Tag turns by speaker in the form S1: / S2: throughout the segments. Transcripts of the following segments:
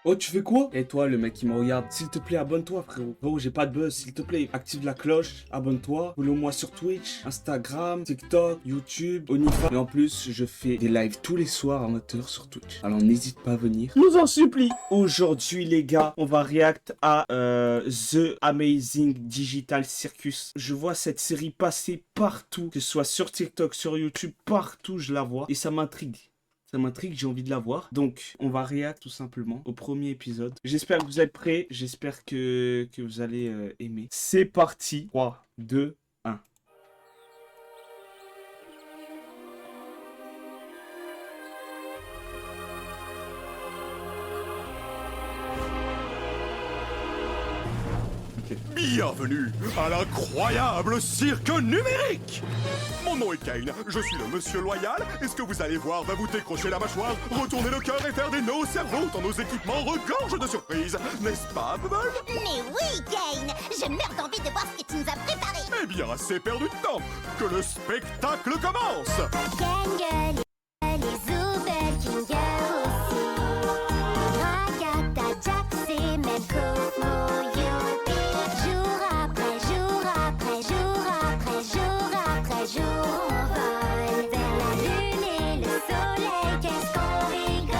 S1: Oh, tu fais quoi? Et toi, le mec qui me regarde, s'il te plaît, abonne-toi, frérot. Frérot, j'ai pas de buzz, s'il te plaît, active la cloche, abonne-toi, follow-moi sur Twitch, Instagram, TikTok, YouTube, OnlyFans. Et en plus, je fais des lives tous les soirs à 20h sur Twitch. Alors n'hésite pas à venir. Je vous en supplie. Aujourd'hui, les gars, on va react à The Amazing Digital Circus. Je vois cette série passer partout, que ce soit sur TikTok, sur YouTube, partout je la vois. Et ça m'intrigue. Ça m'intrigue, j'ai envie de la voir. Donc, on va react tout simplement au premier épisode. J'espère que vous êtes prêts. J'espère que vous allez aimer. C'est parti. 3, 2, 1.
S2: Bienvenue à l'incroyable cirque numérique. Mon nom est Kane, je suis le monsieur loyal, et ce que vous allez voir va vous décrocher la mâchoire, retourner le cœur et faire des nœuds au cerveau tant nos équipements regorgent de surprises. N'est-ce pas, Bubble?
S3: Mais oui, Kane! Je meurs d'envie de voir ce que tu nous as préparé!
S2: Eh bien, assez perdu de temps, que le spectacle commence.
S3: Kangle, les Zoubel, Kinger aussi. Ragata, Jax et même Cosmo, Youpi. Jour après jour après jour après jour après jour, on vole vers la lune et le soleil. Qu'est-ce qu'on rigole!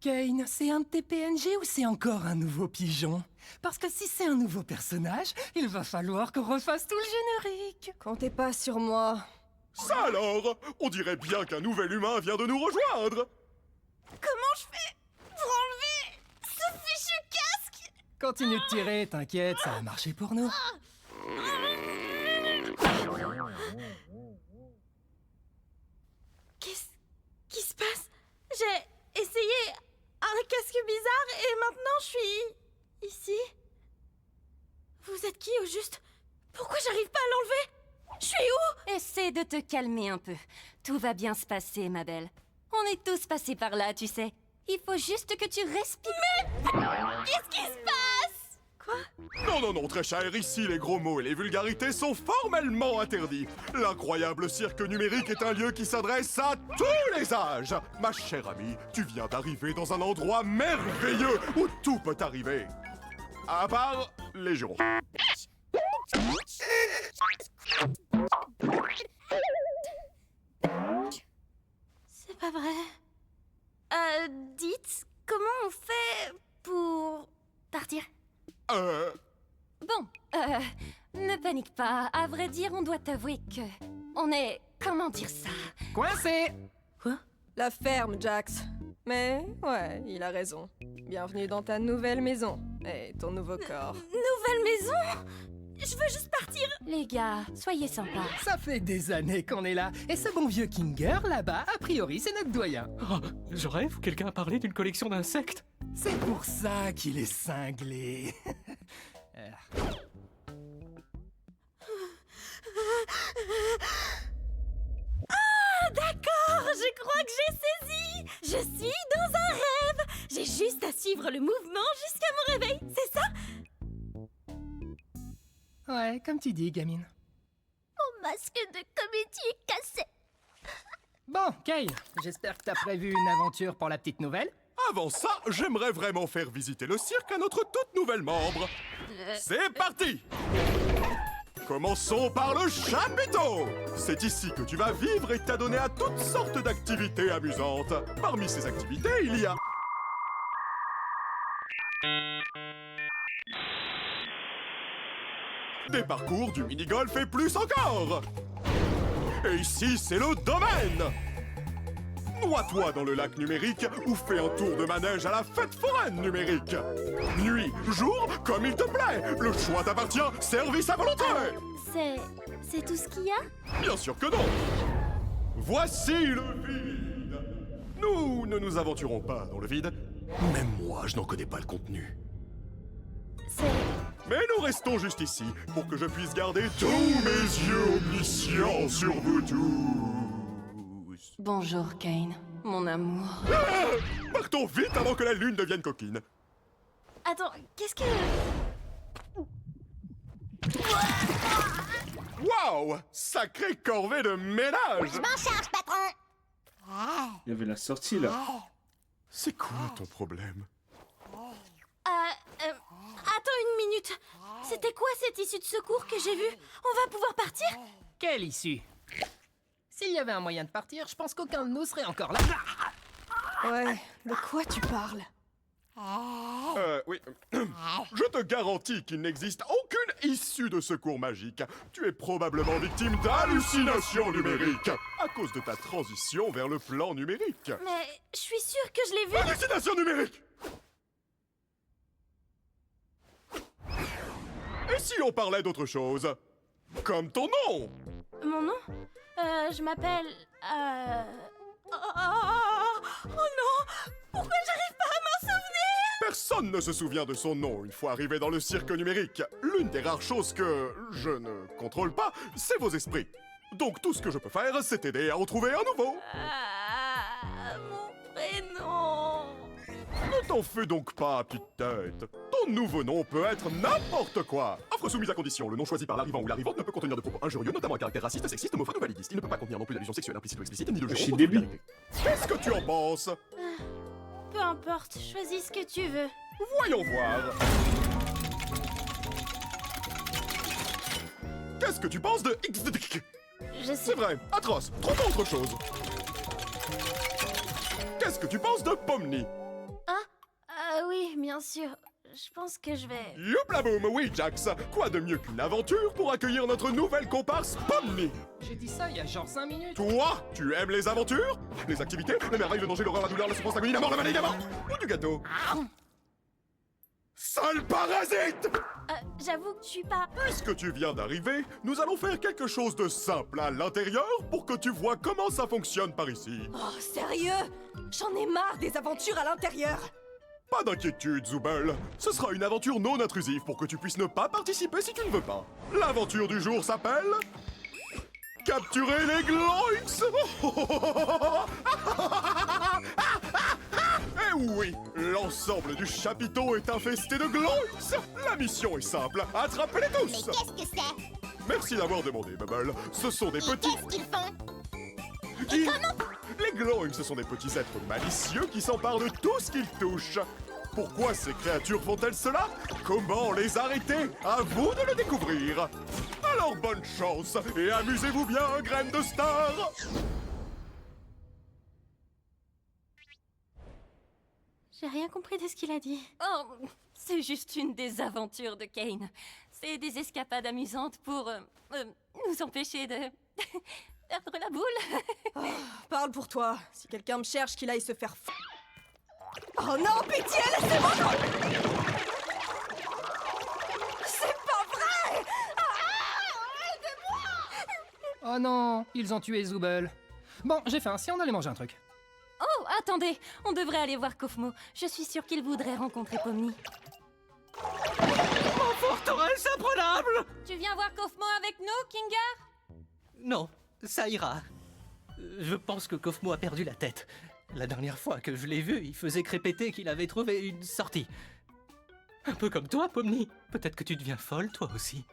S4: Kane, c'est un de tes PNG ou c'est encore un nouveau pigeon? Parce que si c'est un nouveau personnage, il va falloir qu'on refasse tout le générique.
S5: Comptez pas sur moi.
S2: Ça alors, on dirait bien qu'un nouvel humain vient de nous rejoindre.
S3: Comment je fais pour enlever ce fichu casque?
S4: Continue de tirer, t'inquiète, ça va marcher pour nous.
S6: Qu'est-ce qui se passe? J'ai essayé un casque bizarre et maintenant je suis ici. Vous êtes qui au juste? Pourquoi j'arrive pas à l'enlever? Je suis où?
S7: Essaie de te calmer un peu. Tout va bien se passer, ma belle. On est tous passés par là, tu sais. Il faut juste que tu respires.
S6: Qu'est-ce qui se passe? Quoi?
S2: Non, très cher, ici les gros mots et les vulgarités sont formellement interdits. L'incroyable cirque numérique est un lieu qui s'adresse à tous les âges. Ma chère amie, tu viens d'arriver dans un endroit merveilleux où tout peut arriver. À part les jurons.
S6: C'est pas vrai. Dites, comment on fait pour partir?
S7: Bon, ne panique pas. À vrai dire, on doit t'avouer que... On est... Comment dire ça?
S4: Coincé!
S5: La ferme, Jax. Mais ouais, il a raison. Bienvenue dans ta nouvelle maison et ton nouveau corps.
S6: Nouvelle maison? Je veux juste partir.
S7: Les gars, soyez sympas.
S4: Ça fait des années qu'on est là, et ce bon vieux Kinger, là-bas, a priori, c'est notre doyen.
S8: Oh, je rêve où quelqu'un a parlé d'une collection d'insectes.
S4: C'est pour ça qu'il est cinglé.
S6: Ah, d'accord, je crois que j'ai saisi. Je suis dans un rêve. J'ai juste à suivre le mouvement jusqu'à mon réveil, c'est ça?
S4: Ouais, comme tu dis, gamine.
S3: Mon masque de comédie est cassé.
S4: Bon, Kay, j'espère que t'as prévu une aventure pour la petite nouvelle.
S2: Avant ça, j'aimerais vraiment faire visiter le cirque à notre toute nouvelle membre. C'est parti! Commençons par le chapiteau! C'est ici que tu vas vivre et t'adonner à toutes sortes d'activités amusantes. Parmi ces activités, il y a... des parcours, du mini-golf et plus encore! Et ici, c'est le domaine! Noie-toi dans le lac numérique ou fais un tour de manège à la fête foraine numérique. Nuit, jour, comme il te plaît. Le choix t'appartient, service à volonté.
S6: C'est tout ce qu'il y a?
S2: Bien sûr que non. Voici le vide. Nous ne nous aventurons pas dans le vide. Même moi, je n'en connais pas le contenu. Mais nous restons juste ici pour que je puisse garder tous mes yeux omniscients sur vous tous.
S7: Bonjour, Kane. mon amour.
S2: Partons vite avant que la lune devienne coquine.
S6: Attends, qu'est-ce que...
S2: Waouh! Sacrée corvée de ménage!
S3: Je m'en charge, patron.
S1: Il y avait la sortie là.
S2: C'est quoi ton problème?
S6: Attends une minute. C'était quoi cette issue de secours que j'ai vue? On va pouvoir partir?
S4: Quelle issue? S'il y avait un moyen de partir, je pense qu'aucun de nous serait encore là.
S5: Ouais, de quoi tu parles?
S2: Oui. Je te garantis qu'il n'existe aucune issue de secours magique. Tu es probablement victime d'hallucinations numériques à cause de ta transition vers le plan numérique.
S6: Mais je suis sûre que je l'ai vue.
S2: Hallucination numérique! Et si on parlait d'autre chose? Comme ton nom!
S6: Mon nom? Je m'appelle... Oh non! Pourquoi j'arrive pas à m'en souvenir?
S2: Personne ne se souvient de son nom une fois arrivé dans le cirque numérique. L'une des rares choses que je ne contrôle pas, c'est vos esprits. Donc tout ce que je peux faire, c'est t'aider à en trouver un nouveau.
S6: Mon prénom...
S2: Ne t'en fais donc pas, petite tête. Ton nouveau nom peut être n'importe quoi. Offre soumise à condition. Le nom choisi par l'arrivant ou l'arrivante ne peut contenir de propos injurieux, notamment à caractère raciste, sexiste, homophobe ou validiste. Il ne peut pas contenir non plus d'allusions sexuelles implicites ou explicites, ni de jeu
S1: Chez
S2: de
S1: début.
S2: vulgarité. Qu'est-ce que tu en penses?
S6: Peu importe, choisis ce que tu veux.
S2: Voyons voir. Qu'est-ce que tu penses de XDK?
S6: Je sais.
S2: C'est vrai, atroce. Trouve autre chose. Qu'est-ce que tu penses de Pomni?
S6: Oui, bien sûr. Je pense que je vais...
S2: Youpla boum, oui Jax. Quoi de mieux qu'une aventure pour accueillir notre nouvelle comparse Pomni?
S4: J'ai dit ça il y a genre 5 minutes.
S2: Toi, tu aimes les aventures? Les activités? Les merveilles, le danger, l'horreur, la douleur, la souffrance, l'agonie, la mort, la maladie, la mort? Ou du gâteau? Sale parasite!
S6: J'avoue que je suis pas...
S2: Puisque tu viens d'arriver, nous allons faire quelque chose de simple à l'intérieur pour que tu vois comment ça fonctionne par ici.
S5: Oh, sérieux? J'en ai marre des aventures à l'intérieur.
S2: Pas d'inquiétude, Zubel. Ce sera une aventure non intrusive pour que tu puisses ne pas participer si tu ne veux pas. L'aventure du jour s'appelle... Capturer les Gloinks. Eh oui, l'ensemble du chapiteau est infesté de Gloinks. La mission est simple, attrapez-les
S3: Mais
S2: tous.
S3: qu'est-ce que c'est?
S2: Merci d'avoir demandé, Bubble. Ce sont des
S3: Et
S2: petits...
S3: qu'est-ce qu'ils font?
S2: Les Gloinks, ce sont des petits êtres malicieux qui s'emparent de tout ce qu'ils touchent. Pourquoi ces créatures font-elles cela? Comment les arrêter? À vous de le découvrir. Alors bonne chance et amusez-vous bien, graine de star.
S6: J'ai rien compris de ce qu'il a dit.
S7: Oh, c'est juste une des aventures de Kane. C'est des escapades amusantes pour nous empêcher de perdre la boule.
S5: Parle pour toi. Si quelqu'un me cherche, qu'il aille se faire Oh non, pitié, laissez-moi! C'est pas vrai!
S4: Oh non, ils ont tué Zubel. Bon, j'ai faim, si on allait manger un truc.
S7: Oh, attendez, on devrait aller voir Kofmo. Je suis sûre qu'il voudrait rencontrer Pomni.
S8: Forteresse imprenable!
S7: Tu viens voir Kofmo avec nous, Kinga?
S8: Non, ça ira. Je pense que Kofmo a perdu la tête. La dernière fois que je l'ai vu, il faisait crépéter qu'il avait trouvé une sortie. Un peu comme toi, Pomni. Peut-être que tu deviens folle, toi aussi.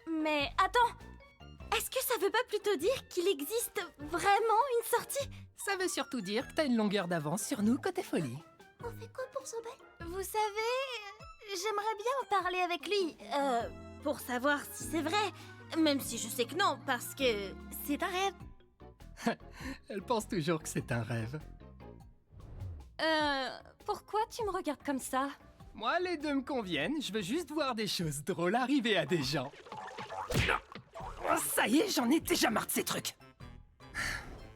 S6: Mais attends, est-ce que ça veut pas plutôt dire qu'il existe vraiment une sortie?
S4: Ça veut surtout dire que t'as une longueur d'avance sur nous côté folie.
S6: On fait quoi pour Zobel? Vous savez, j'aimerais bien en parler avec lui. Pour savoir si c'est vrai. Même si je sais que non, parce que c'est un rêve.
S4: Elle pense toujours que c'est un rêve.
S7: Pourquoi tu me regardes comme ça?
S4: Moi, les deux me conviennent, je veux juste voir des choses drôles arriver à des gens. Oh, ça y est, j'en ai déjà marre de ces trucs.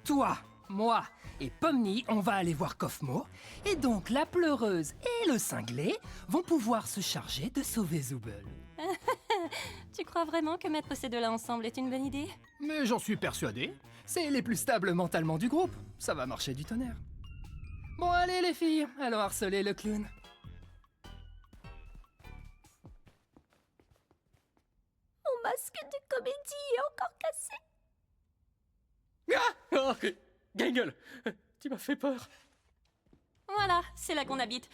S4: Toi, moi et Pomni, on va aller voir Kofmo, et donc la pleureuse et le cinglé vont pouvoir se charger de sauver Zubel.
S7: Tu crois vraiment que mettre ces deux-là ensemble est une bonne idée?
S4: Mais j'en suis persuadé, c'est les plus stables mentalement du groupe, ça va marcher du tonnerre. Bon allez les filles, allons harceler le clown.
S6: Mon masque de comédie est encore cassé.
S8: Ah oh, Gangle, Tu m'as fait peur.
S7: Voilà, c'est là qu'on habite.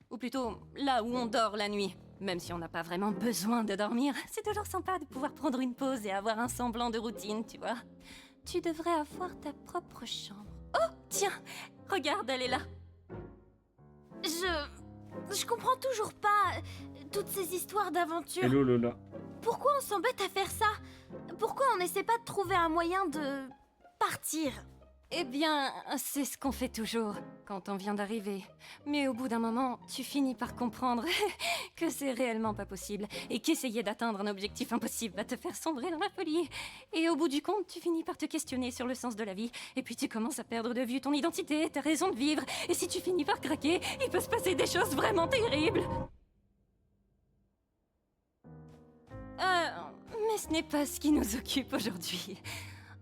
S7: Ou plutôt, là où on dort la nuit. Même si on n'a pas vraiment besoin de dormir, c'est toujours sympa de pouvoir prendre une pause et avoir un semblant de routine, tu vois. Tu devrais avoir ta propre chambre. Oh, tiens, regarde, elle est là.
S6: Je comprends toujours pas toutes ces histoires d'aventure.
S1: Hello Lola.
S6: Pourquoi on s'embête à faire ça? Pourquoi on n'essaie pas de trouver un moyen de partir?
S7: Eh bien, c'est ce qu'on fait toujours quand on vient d'arriver. Mais au bout d'un moment, tu finis par comprendre que c'est réellement pas possible et qu'essayer d'atteindre un objectif impossible va te faire sombrer dans la folie. Et au bout du compte, tu finis par te questionner sur le sens de la vie et puis tu commences à perdre de vue ton identité, ta raison de vivre. Et si tu finis par craquer, il peut se passer des choses vraiment terribles. Mais ce n'est pas ce qui nous occupe aujourd'hui.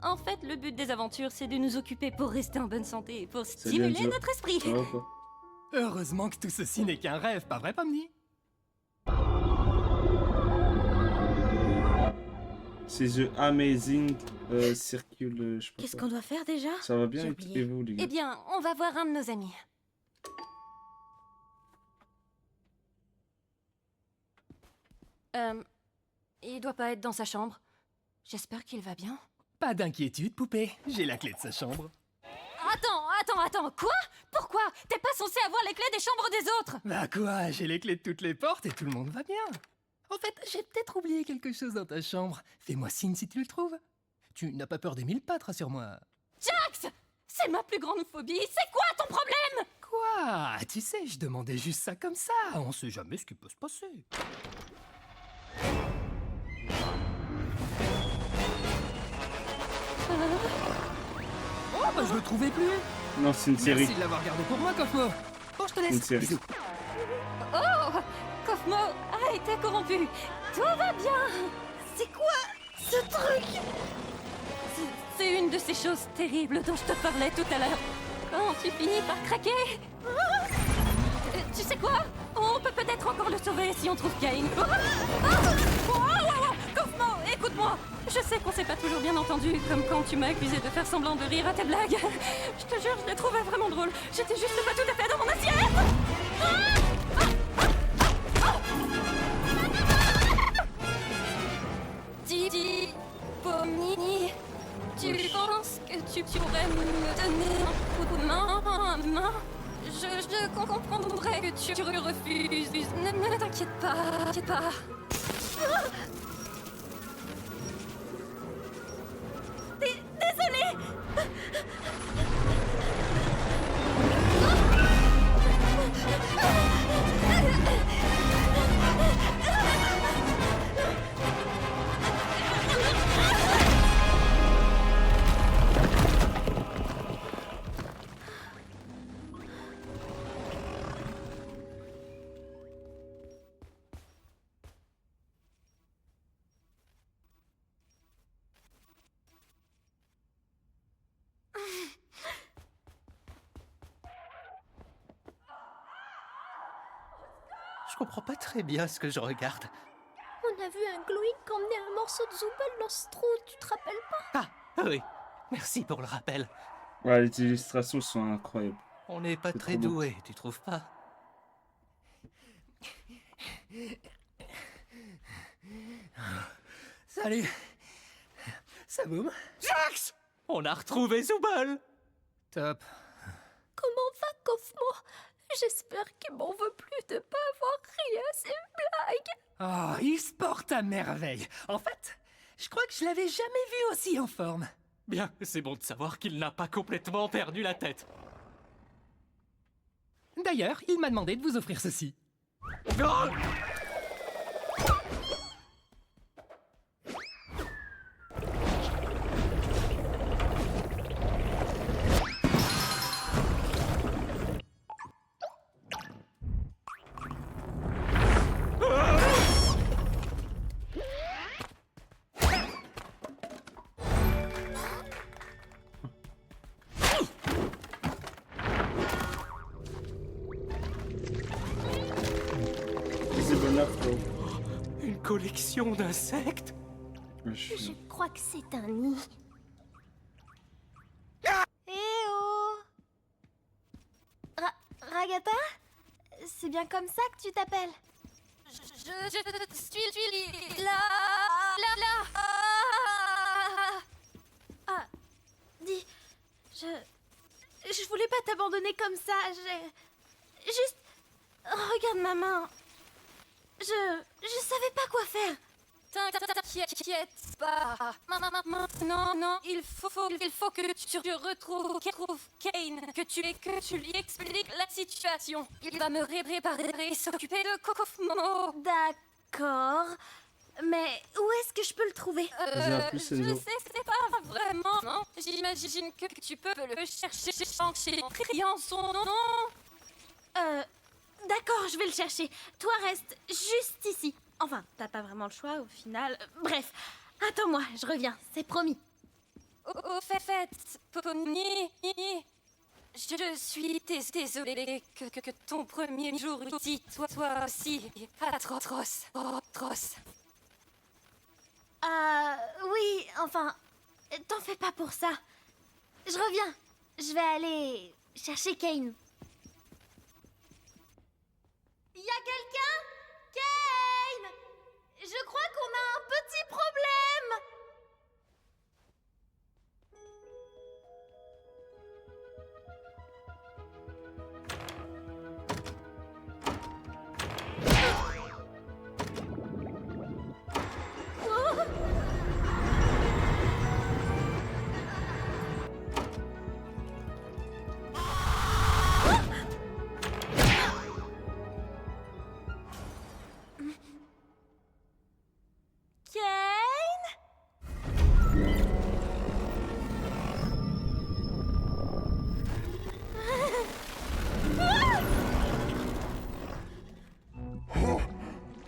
S7: En fait, le but des aventures, c'est de nous occuper pour rester en bonne santé et pour stimuler
S1: Joe.
S7: notre esprit.
S1: Ça va ou pas?
S4: Heureusement que tout ceci n'est qu'un rêve, pas vrai, Pomni?
S1: C'est The Amazing Circle, je sais pas
S6: Qu'est-ce
S1: quoi.
S6: qu'on doit faire déjà?
S1: Ça va bien
S6: J'ai
S1: et
S6: oublié.
S1: vous les gars?
S7: Eh bien, on va voir un de nos amis. Il doit pas être dans sa chambre. J'espère qu'il va bien.
S4: Pas d'inquiétude, poupée. J'ai la clé de sa chambre.
S7: Attends, quoi? Pourquoi? T'es pas censé avoir les clés des chambres des autres?
S4: Bah quoi, j'ai les clés de toutes les portes et tout le monde va bien. En fait, j'ai peut-être oublié quelque chose dans ta chambre. Fais-moi signe si tu le trouves. Tu n'as pas peur des mille pattes, rassure-moi.
S7: Jax! C'est ma plus grande phobie. C'est quoi ton problème?
S4: Quoi? Tu sais, je demandais juste ça comme ça. On sait jamais ce qui peut se passer. Oh, bah je le trouvais plus.
S1: Non, c'est une série.
S4: Merci de l'avoir gardé pour moi, Kofmo. Bon, je te laisse.
S1: Une série.
S4: Bisous.
S7: Oh! Kofmo a été corrompu. Tout va bien.
S6: C'est quoi ce truc?
S7: C'est une de ces choses terribles dont je te parlais tout à l'heure. Quand tu finis par craquer. Tu sais quoi? On peut peut-être encore le sauver si on trouve Kane. Kofmo, écoute-moi. Je sais qu'on s'est pas toujours bien entendu, comme quand tu m'as accusé de faire semblant de rire à tes blagues. Je te jure, je les trouvais vraiment drôles. J'étais juste pas tout à fait dans mon assiette. Didi, Pomni, tu penses que tu pourrais me donner un coup de main? Je comprendrais que tu refuses. Ne t'inquiète pas, Désolée.
S8: Je comprends pas très bien ce que je regarde.
S6: On a vu un Gloink emmener un morceau de Zooble dans ce trou, tu te rappelles pas?
S8: Ah, oui. Merci pour le rappel.
S1: Ouais, les illustrations sont incroyables.
S8: On n'est pas
S1: C'est
S8: très
S1: trop beau.
S8: doués, tu trouves pas?
S4: Salut. Ça boum?
S8: Jax! On a retrouvé Zooble!
S4: Top.
S6: Comment va Kofmo? J'espère qu'il m'en veut plus de pas avoir ri à ses blagues.
S4: Oh, il se porte à merveille. En fait, je crois que je l'avais jamais vu aussi en forme.
S8: Bien, c'est bon de savoir qu'il n'a pas complètement perdu la tête.
S4: D'ailleurs, il m'a demandé de vous offrir ceci.
S8: Oh!
S1: C'est bon là, frérot.
S8: Une collection d'insectes?
S1: Ouais,
S6: Je crois que c'est un nid. Eh oh! Agatha? C'est bien comme ça que tu t'appelles?
S7: Je suis là.
S6: Ah, dis, je voulais pas t'abandonner comme ça, juste... Regarde ma main. Je savais pas quoi faire.
S7: T'inquiète pas. Maintenant, non, il faut que tu retrouves Kane, que tu lui expliques la situation. Il va me réparer et s'occuper de Kofmo.
S6: D'accord. Mais où est-ce que je peux le trouver?
S1: Vas-y, à plus,
S7: Je
S1: Enzo.
S7: sais, c'est pas vraiment, non. J'imagine que tu peux le chercher en criant son nom.
S6: D'accord, je vais le chercher. Toi, reste juste ici. Enfin, t'as pas vraiment le choix au final. Bref, attends-moi, je reviens, c'est promis.
S7: Au fait, Pomni, je suis désolée que ton premier jour ici, toi aussi, atroce.
S6: Oui, enfin, t'en fais pas pour ça. Je reviens. Je vais aller chercher Kane. Y a quelqu'un? Kane! Je crois qu'on a un petit problème. Kane?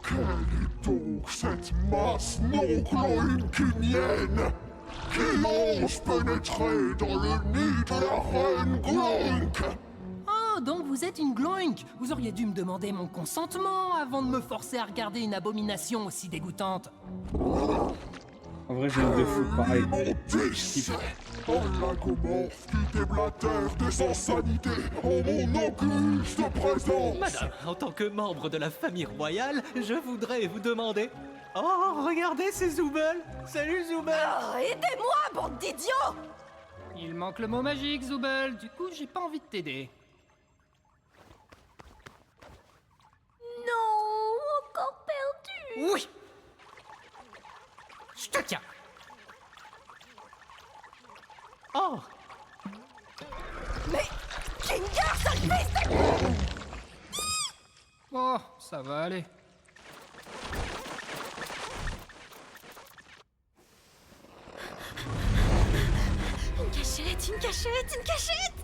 S2: Quelle est donc cette masse non gloinkinienne qui ose pénétrer dans le nid de la reine Gloink?
S4: Oh, donc vous êtes une gloink. Vous auriez dû me demander mon consentement avant de me forcer à regarder une abomination aussi dégoûtante.
S1: En vrai, j'ai une de fou, pareil.
S2: Immondice! Un lagomorphe qui déblatère des insanités en mon auguste présence!
S8: Madame, en tant que membre de la famille royale, je voudrais vous demander... Oh, regardez, c'est Zoubel! Salut Zoubel!
S6: Aidez-moi, bande d'idiots!
S4: Il manque le mot magique, Zoubel. Du coup, j'ai pas envie de t'aider.
S6: Non, encore perdu.
S4: Oui. Je te tiens.
S8: Oh!
S6: Kinger, sale fils de...
S4: Oh, ça va aller.
S6: Une cachette, une cachette, une cachette!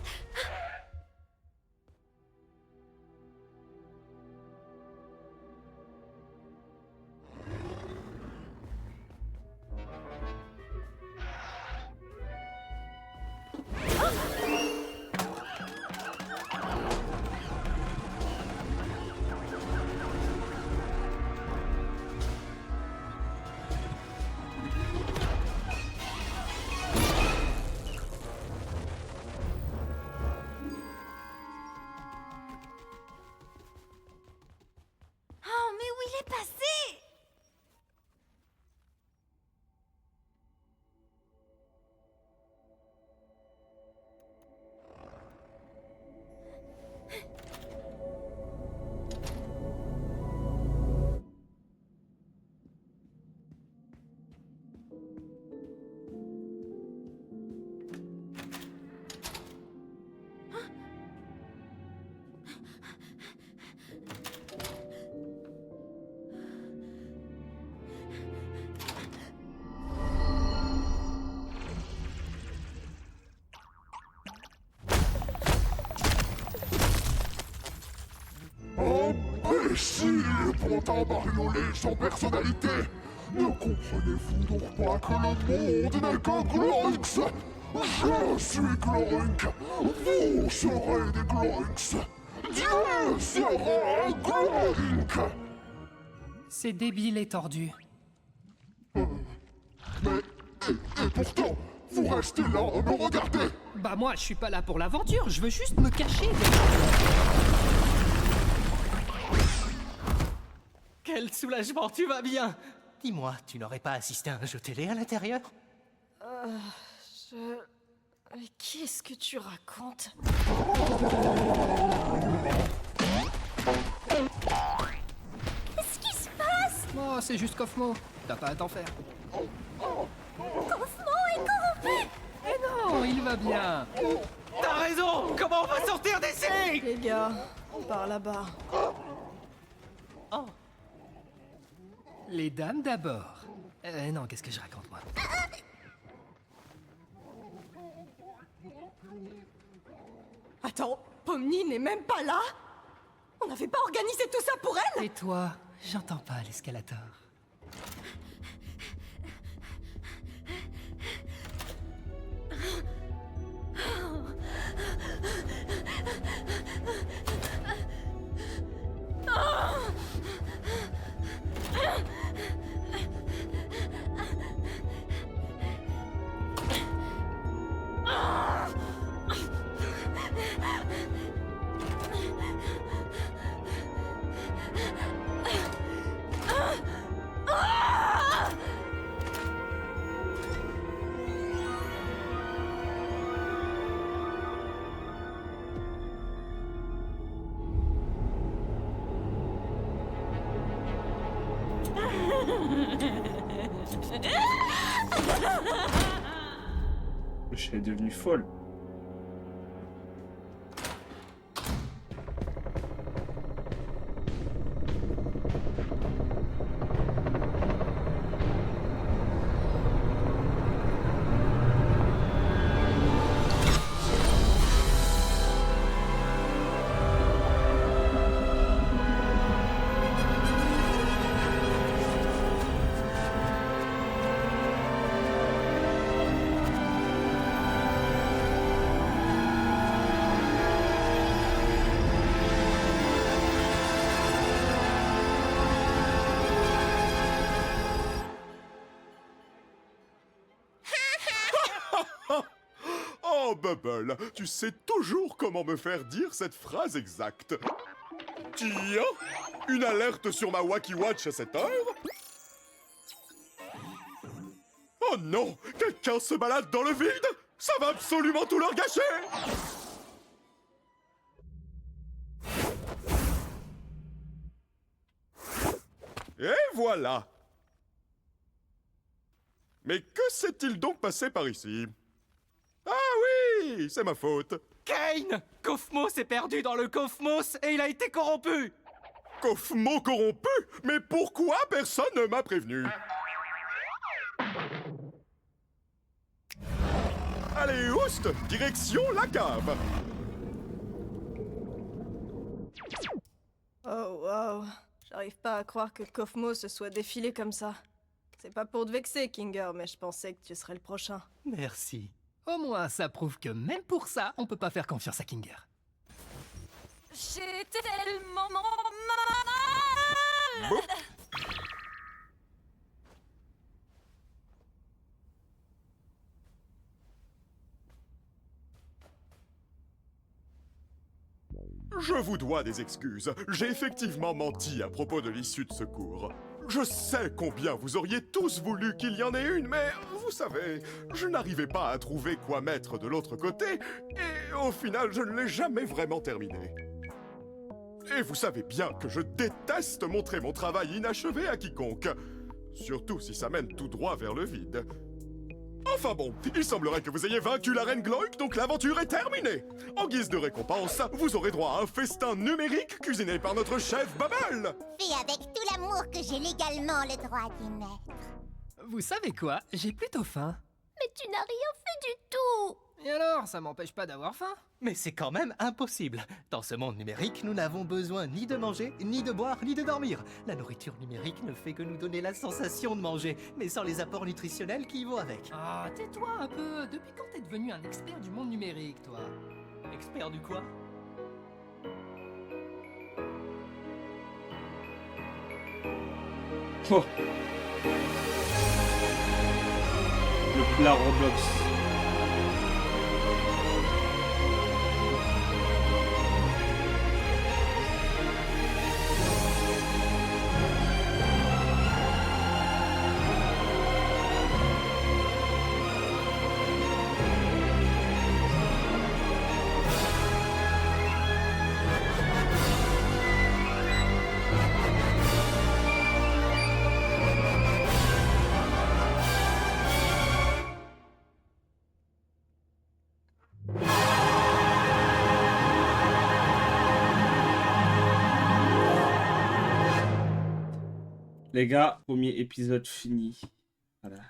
S6: Oh, mais où il est passé?
S2: Imbécile, pantin bariolé sans personnalité! Ne comprenez-vous donc pas que le monde n'est qu'un Gloinks? Je suis Gloink! Vous serez des Gloinks! Dieu sera un Gloink!
S4: C'est débile et tordu.
S2: Mais, et pourtant, Vous restez là à me regarder.
S4: Bah moi, je suis pas là pour l'aventure, je veux juste me cacher.
S8: Quel soulagement, tu vas bien. Dis-moi, tu n'aurais pas assisté à un jeu télé à l'intérieur?
S5: Qu'est-ce que tu racontes?
S6: Qu'est-ce qui se passe?
S4: Oh, c'est juste Kofmo, t'as pas à t'en faire.
S6: Kaufmo est corrompu!
S4: Eh non, il va bien.
S8: T'as raison. Comment on va sortir d'ici?
S5: Les gars, par là-bas.
S8: Oh,
S4: Les dames d'abord. Non, qu'est-ce que je raconte, moi?
S5: Attends, Pomni n'est même pas là? On n'avait pas organisé tout ça pour elle?
S4: Et toi, j'entends pas l'escalator.
S1: Je suis devenue folle.
S2: Oh, Bubble, tu sais toujours comment me faire dire cette phrase exacte. Tiens, une alerte sur ma Wacky Watch à cette heure. Oh non, quelqu'un se balade dans le vide. Ça va absolument tout leur gâcher. Et voilà. Mais que s'est-il donc passé par ici? Ah oui, c'est ma faute.
S8: Kane! Kofmo s'est perdu dans le Kofmos et il a été corrompu!
S2: Kofmo corrompu? Mais pourquoi personne ne m'a prévenu? Allez, oust! Direction la cave!
S5: Oh wow, j'arrive pas à croire que Kofmo se soit défilé comme ça. C'est pas pour te vexer, Kinger, mais je pensais que tu serais le prochain.
S8: Merci.
S4: Au moins, ça prouve que même pour ça, on peut pas faire confiance à Kinger.
S7: J'ai tellement mal.
S2: Boum. Je vous dois des excuses. J'ai effectivement menti à propos de l'issue de secours. Je sais combien vous auriez tous voulu qu'il y en ait une, mais vous savez, je n'arrivais pas à trouver quoi mettre de l'autre côté, et au final, je ne l'ai jamais vraiment terminé. Et vous savez bien que je déteste montrer mon travail inachevé à quiconque, surtout si ça mène tout droit vers le vide. Enfin bon, il semblerait que vous ayez vaincu la reine Gloik, donc l'aventure est terminée. En guise de récompense, vous aurez droit à un festin numérique cuisiné par notre chef Bubble.
S3: Fais avec tout l'amour que j'ai légalement le droit d'y mettre.
S4: Vous savez quoi? J'ai plutôt faim.
S6: Mais tu n'as rien fait du tout!
S4: Et alors, ça m'empêche pas d'avoir faim?
S8: Mais c'est quand même impossible. Dans ce monde numérique, nous n'avons besoin ni de manger, ni de boire, ni de dormir. La nourriture numérique ne fait que nous donner la sensation de manger, mais sans les apports nutritionnels qui y vont avec.
S4: Ah, tais-toi un peu. Depuis quand t'es devenu un expert du monde numérique, toi?
S8: Expert du quoi?
S1: Oh. Le plat Roblox. Les gars, premier épisode fini. Voilà.